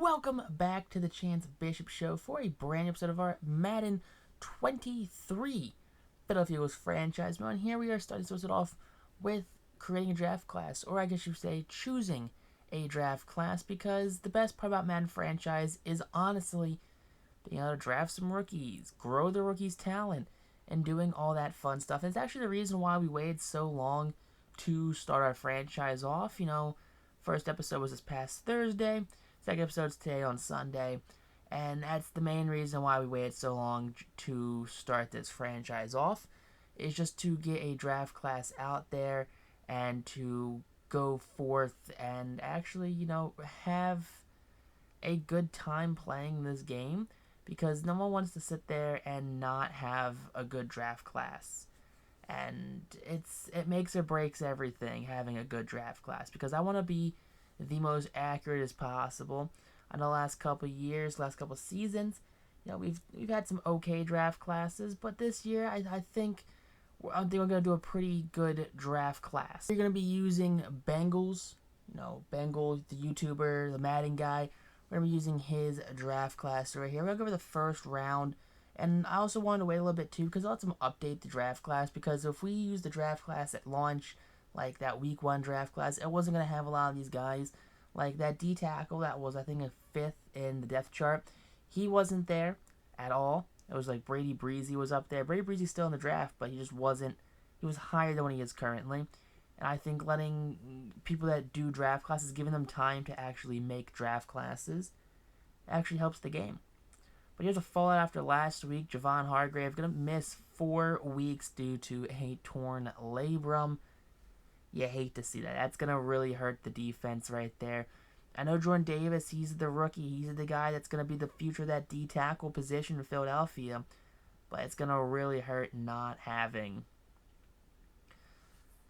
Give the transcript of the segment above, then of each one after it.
Welcome back to the Chance Bishop Show for a brand new episode of our Madden 23 Philadelphia Eagles franchise. And here we are starting to start it off with creating a draft class, or I guess you would say choosing a draft class, because the best part about Madden franchise is honestly being able to draft some rookies, grow the rookies' talent, and doing all that fun stuff. And it's actually the reason why we waited so long to start our franchise off. First episode was this past Thursday. Second episode's today on Sunday, and that's the main reason why we waited so long to start this franchise off, is just to get a draft class out there and to go forth and actually, have a good time playing this game, because no one wants to sit there and not have a good draft class. And it makes or breaks everything, having a good draft class, because I want to be the most accurate as possible. In the last couple years, last couple seasons, we've had some okay draft classes, but this year I think we're gonna do a pretty good draft class. We're gonna be using Bengals, Bengals, the YouTuber, the Madden guy. We're gonna be using his draft class right here. We're gonna go over the first round, and I also wanted to wait a little bit too, because I'll let them update the draft class. Because if we use the draft class at launch, like that week 1 draft class, it wasn't going to have a lot of these guys. Like that D tackle that was, I think, a 5th in the depth chart, he wasn't there at all. It was like Brady Breezy was up there. Brady Breezy's still in the draft, but he just wasn't. He was higher than what he is currently. And I think letting people that do draft classes, giving them time to actually make draft classes, actually helps the game. But here's a fallout after last week. Javon Hargrave going to miss 4 weeks due to a torn labrum. You hate to see that. That's going to really hurt the defense right there. I know Jordan Davis, he's the rookie. He's the guy that's going to be the future of that D tackle position in Philadelphia. But it's going to really hurt not having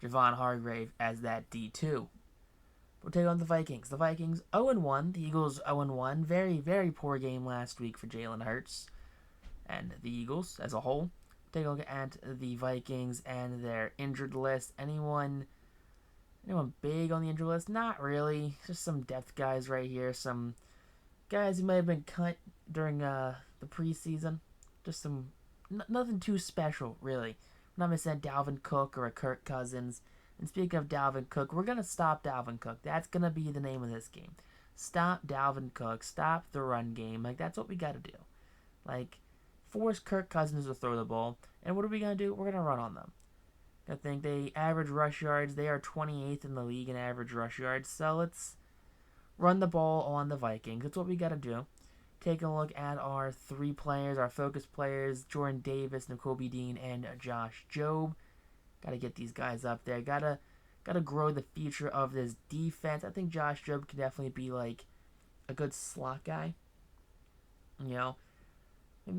Javon Hargrave as that D2. We'll take on the Vikings. The Vikings 0-1. The Eagles 0-1. Very, very poor game last week for Jalen Hurts and the Eagles as a whole. Take a look at the Vikings and their injured list. Anyone big on the injury list? Not really. Just some depth guys right here. Some guys who might have been cut during the preseason. Just some nothing too special, really. We're not missing a Dalvin Cook or a Kirk Cousins. And speaking of Dalvin Cook, we're going to stop Dalvin Cook. That's going to be the name of this game. Stop Dalvin Cook. Stop the run game. That's what we got to do. Force Kirk Cousins to throw the ball. And what are we going to do? We're going to run on them. I think they average rush yards. They are 28th in the league in average rush yards. So let's run the ball on the Vikings. That's what we got to do. Take a look at our 3 players, our focus players: Jordan Davis, Nakobe Dean, and Josh Jobe. Got to get these guys up there. Got to grow the future of this defense. I think Josh Jobe could definitely be like a good slot guy.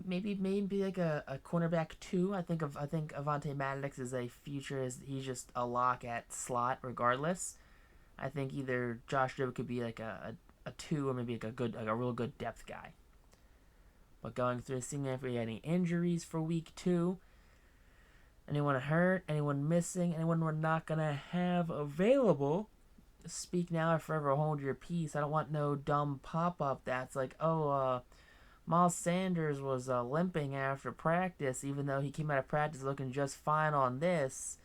Maybe like a cornerback 2. I think Avonte Maddox is a future. He's just a lock at slot regardless. I think either Josh Jobe could be like a 2, or maybe like a real good depth guy. But going through, seeing if we had any injuries for week 2. Anyone hurt? Anyone missing? Anyone we're not gonna have available? Speak now or forever hold your peace. I don't want no dumb pop-up that's like, Miles Sanders was limping after practice, even though he came out of practice looking just fine on this,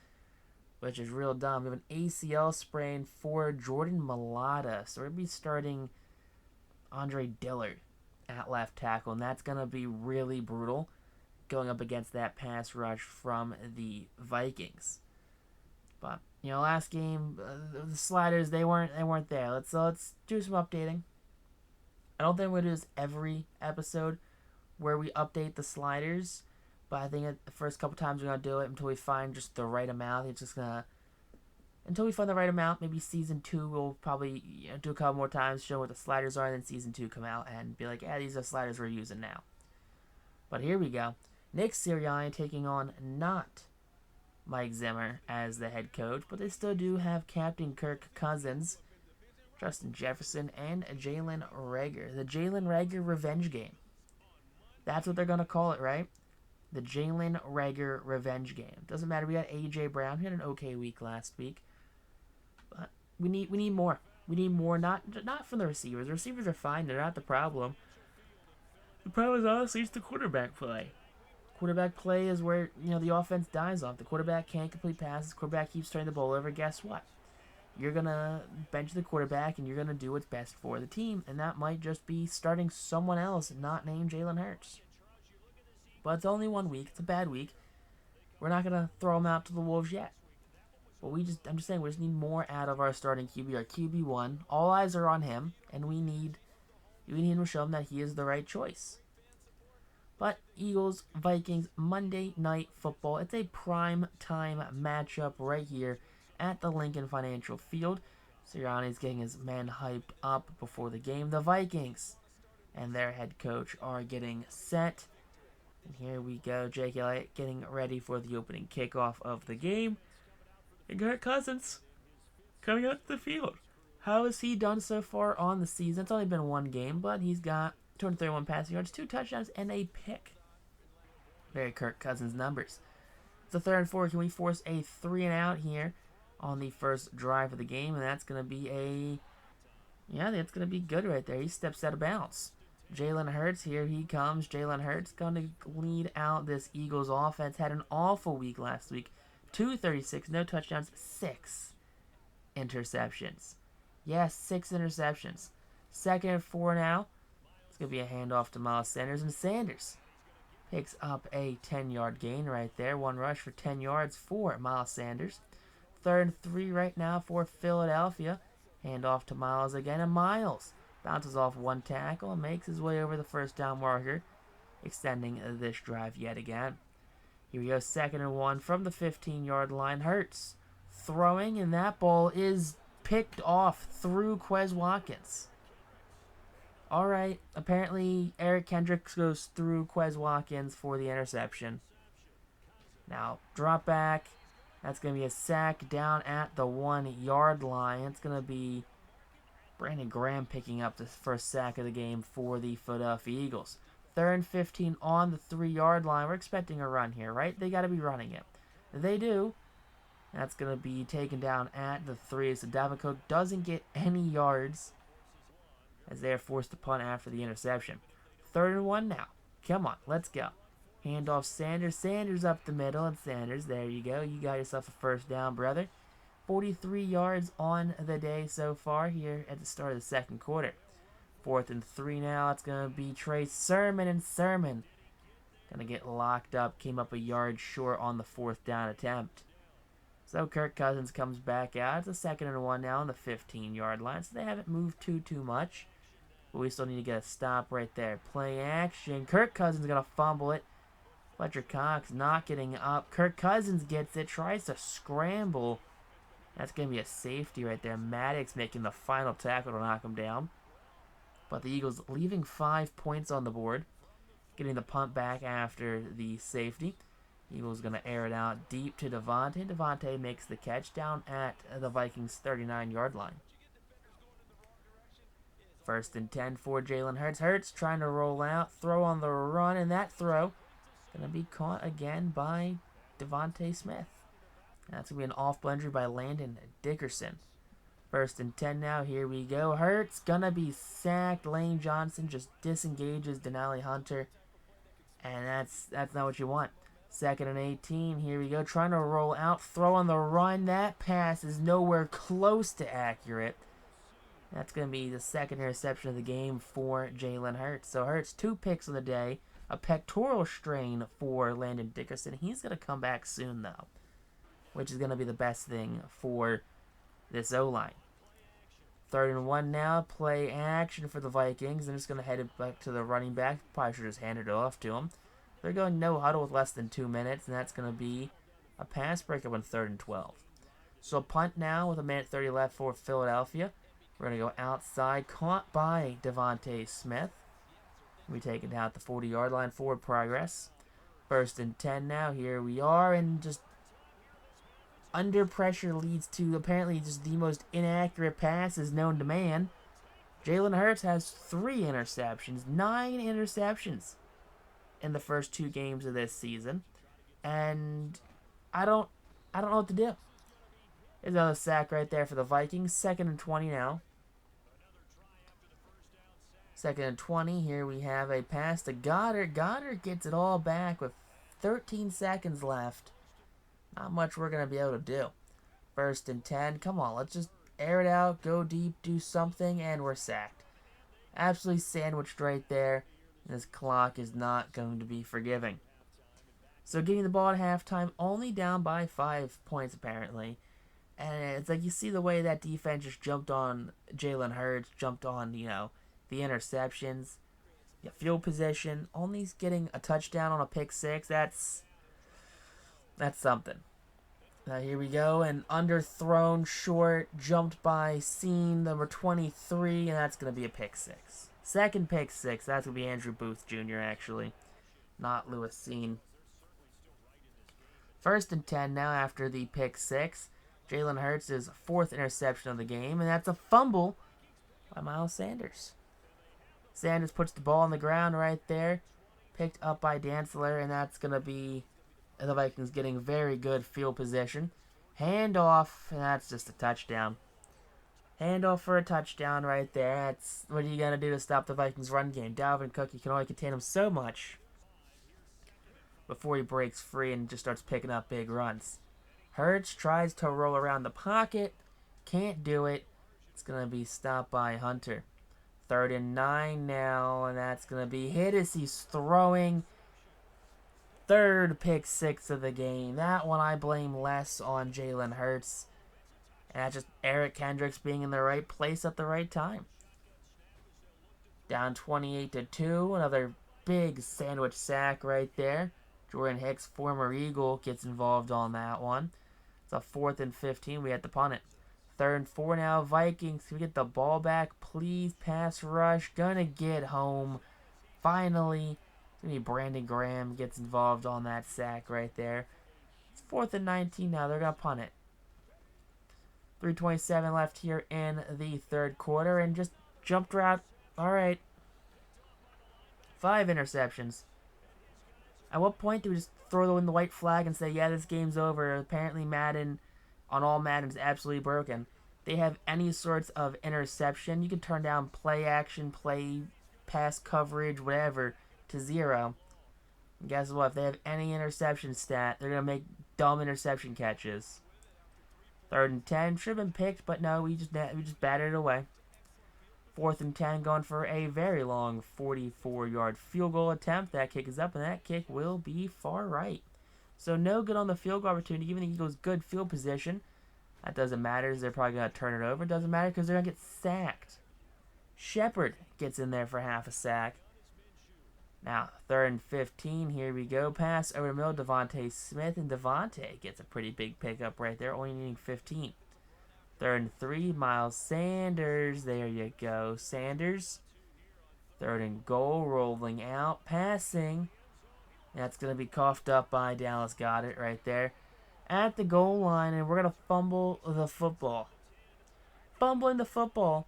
which is real dumb. We have an ACL sprain for Jordan Mailata, so we're going to be starting Andre Dillard at left tackle, and that's going to be really brutal going up against that pass rush from the Vikings. But last game, the sliders they weren't there. Let's do some updating. I don't think we're going to do this every episode where we update the sliders, but I think the first couple times we're going to do it until we find just the right amount. Until we find the right amount, maybe Season 2 we'll probably do a couple more times, show what the sliders are, and then Season 2 come out and be like, yeah, these are the sliders we're using now. But here we go. Nick Sirianni taking on not Mike Zimmer as the head coach, but they still do have Captain Kirk Cousins, Justin Jefferson, and Jalen Reagor. The Jalen Reagor revenge game. That's what they're going to call it, right? The Jalen Reagor revenge game. Doesn't matter. We got A.J. Brown. He had an okay week last week. But we need more. We need more, not from the receivers. The receivers are fine. They're not the problem. The problem is honestly it's the quarterback play. Quarterback play is where, the offense dies off. The quarterback can't complete passes. The quarterback keeps turning the ball over. Guess what? You're going to bench the quarterback and you're going to do what's best for the team. And that might just be starting someone else not named Jalen Hurts. But it's only 1 week. It's a bad week. We're not going to throw him out to the Wolves yet. But I'm just saying, we just need more out of our starting QB, our QB1. All eyes are on him, and we need him to show him that he is the right choice. But Eagles, Vikings, Monday Night Football. It's a prime time matchup right here at the Lincoln Financial Field. Sirianni's getting his men hyped up before the game. The Vikings and their head coach are getting set. And here we go. Jake Elliott getting ready for the opening kickoff of the game. And Kirk Cousins coming out to the field. How has he done so far on the season? It's only been one game, but he's got 231 passing yards, 2 touchdowns, and a pick. Very Kirk Cousins numbers. It's a 3rd and 4. Can we force a 3 and out here on the first drive of the game? And that's going to be that's going to be good right there. He steps out of bounds. Jalen Hurts, here he comes. Jalen Hurts going to lead out this Eagles offense. Had an awful week last week. 236, no touchdowns, 6 interceptions. Yes, 6 interceptions. 2nd and 4 now. It's going to be a handoff to Miles Sanders. And Sanders picks up a 10-yard gain right there. 1 rush for 10 yards for Miles Sanders. 3rd and 3 right now for Philadelphia. Handoff to Miles again. And Miles bounces off 1 tackle and makes his way over the first down marker, extending this drive yet again. Here we go, 2nd and 1 from the 15-yard line. Hurts throwing, and that ball is picked off through Quez Watkins. All right, apparently Eric Kendricks goes through Quez Watkins for the interception. Now, drop back. That's going to be a sack down at the 1-yard line. It's going to be Brandon Graham picking up the first sack of the game for the Philadelphia Eagles. 3rd and 15 on the 3-yard line. We're expecting a run here, right? They got to be running it. They do. That's going to be taken down at the 3. So Dalvin Cook doesn't get any yards as they are forced to punt after the interception. 3rd and 1 now. Come on, let's go. Handoff Sanders. Sanders up the middle, and Sanders, there you go. You got yourself a first down, brother. 43 yards on the day so far here at the start of the 2nd quarter. 4th and 3 now. It's going to be Trey Sermon, and Sermon going to get locked up. Came up a yard short on the 4th down attempt. So Kirk Cousins comes back out. It's a 2nd and 1 now on the 15-yard line. So they haven't moved too much. But we still need to get a stop right there. Play action. Kirk Cousins going to fumble it. Fletcher Cox not getting up. Kirk Cousins gets it. Tries to scramble. That's going to be a safety right there. Maddox making the final tackle to knock him down. But the Eagles leaving 5 points on the board. Getting the punt back after the safety. Eagles going to air it out deep to Devontae. Devontae makes the catch down at the Vikings' 39-yard line. 1st and 10 for Jalen Hurts. Hurts trying to roll out. Throw on the run, and that throw going to be caught again by Devontae Smith. That's going to be an off-ball injury by Landon Dickerson. 1st and 10 now. Here we go. Hurts going to be sacked. Lane Johnson just disengages Denali Hunter. And that's not what you want. 2nd and 18. Here we go. Trying to roll out. Throw on the run. That pass is nowhere close to accurate. That's going to be the 2nd interception of the game for Jalen Hurts. So Hurts 2 picks of the day. A pectoral strain for Landon Dickerson. He's going to come back soon, though, which is going to be the best thing for this O-line. 3rd and 1 now. Play action for the Vikings. They're just going to head it back to the running back. Probably should just hand it off to him. They're going no huddle with less than 2 minutes, and that's going to be a pass breakup on 3rd and 12. So punt now with 1:30 left for Philadelphia. We're going to go outside. Caught by Devontae Smith. We take it down at the 40-yard line. Forward progress. 1st and 10 now. Here we are, and just under pressure leads to apparently just the most inaccurate passes known to man. Jalen Hurts has 3 interceptions. 9 interceptions in the first 2 games of this season. And I don't know what to do. There's another sack right there for the Vikings. 2nd and 20 now. Second and 20. Here we have a pass to Goddard. Goddard gets it all back with 13 seconds left. Not much we're going to be able to do. First and 10. Come on, let's just air it out, go deep, do something, and we're sacked. Absolutely sandwiched right there. This clock is not going to be forgiving. So getting the ball at halftime, only down by 5 points apparently. And it's like you see the way that defense just jumped on Jalen Hurts, jumped on, the interceptions. Field position, only getting a touchdown on a pick six. That's something. Now here we go, and underthrown short, jumped by Scene number 23, and that's going to be a pick six. Second pick six, that's going to be Andrew Booth Jr. actually, not Lewis Scene. First and 10 now after the pick six. Jalen Hurts' fourth interception of the game, and that's a fumble by Miles Sanders. Sanders puts the ball on the ground right there, picked up by Dantzler, and that's going to be the Vikings getting very good field position. Handoff, and that's just a touchdown. Handoff for a touchdown right there. That's what are you going to do to stop the Vikings' run game? Dalvin Cook, you can only contain him so much before he breaks free and just starts picking up big runs. Hurts tries to roll around the pocket. Can't do it. It's going to be stopped by Hunter. 3rd and 9 now, and that's going to be hit as he's throwing. Third pick six of the game. That one I blame less on Jalen Hurts. And that's just Eric Kendricks being in the right place at the right time. Down 28-2. Another big sandwich sack right there. Jordan Hicks, former Eagle, gets involved on that one. It's a 4th and 15. We had to punt it. 3rd and 4 now. Vikings, can we get the ball back? Please, pass rush. Gonna get home. Finally. It's going to be Brandon Graham gets involved on that sack right there. It's 4th and 19 now. They're going to punt it. 3:27 left here in the third quarter. And just jumped route. All right. 5 interceptions. At what point do we just throw in the white flag and say, yeah, this game's over? Apparently Madden, on all Madden, is absolutely broken. They have any sorts of interception. You can turn down play action, play pass coverage, whatever, to 0. And guess what? If they have any interception stat, they're going to make dumb interception catches. 3rd and 10. Should have been picked, but no, we just batted it away. 4th and 10 going for a very long 44-yard field goal attempt. That kick is up, and that kick will be far right. So no good on the field goal opportunity, giving the Eagles good field position. That doesn't matter, as they're probably going to turn it over. Doesn't matter because they're going to get sacked. Shepard gets in there for half a sack. Now, 3rd and 15. Here we go. Pass over the middle. Devontae Smith, and Devontae gets a pretty big pickup right there, only needing 15. 3rd and 3. Miles Sanders. There you go. Sanders. 3rd and goal. Rolling out. Passing. That's going to be coughed up by Dallas Goedert right there at the goal line, and we're going to fumble the football. Fumbling the football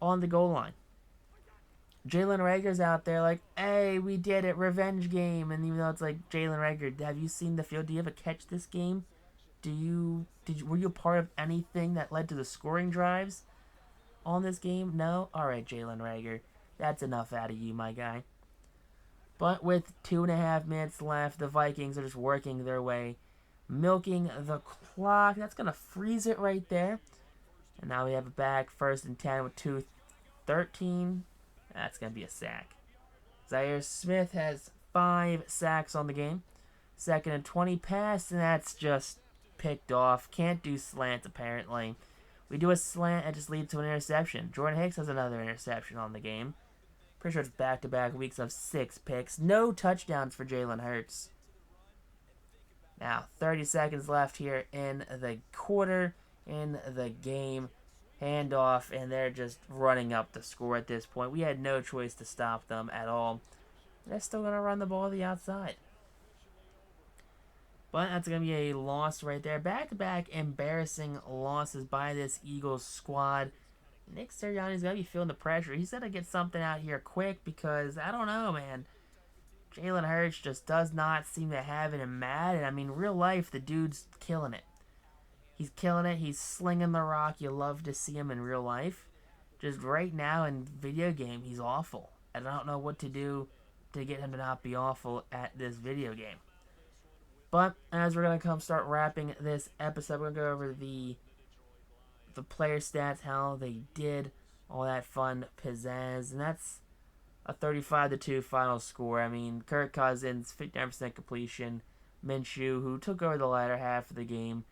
on the goal line. Jalen Reagor's out there like, hey, we did it, revenge game. And even though it's like, Jalen Reagor, have you seen the field? Do you have a catch this game? Were you a part of anything that led to the scoring drives on this game? No? Alright, Jalen Reagor. That's enough out of you, my guy. But with 2.5 minutes left, the Vikings are just working their way, milking the clock. That's going to freeze it right there. And now we have it back, 1st and 10 with 2:13. That's going to be a sack. Zaire Smith has 5 sacks on the game. 2nd and 20 pass, and that's just picked off. Can't do slants, apparently. We do a slant, and just leads to an interception. Jordan Hicks has another interception on the game. Pretty sure it's back-to-back weeks of 6 picks. No touchdowns for Jalen Hurts. Now, 30 seconds left here in the quarter, in the game. Handoff, and they're just running up the score at this point. We had no choice to stop them at all. They're still going to run the ball to the outside. But that's going to be a loss right there. Back-to-back embarrassing losses by this Eagles squad. Nick Sirianni's going to be feeling the pressure. He's got to get something out here quick because, I don't know, man. Jalen Hurts just does not seem to have it in Madden. I mean, real life, the dude's killing it. He's killing it. He's slinging the rock. You love to see him in real life. just right now in video game, he's awful. And I don't know what to do to get him to not be awful at this video game. But as we're gonna come start wrapping this episode, we're gonna go over the player stats, how they did, all that fun pizzazz, and that's a 35-2 final score. I mean, Kirk Cousins 59% completion, Minshew, who took over the latter half of the game,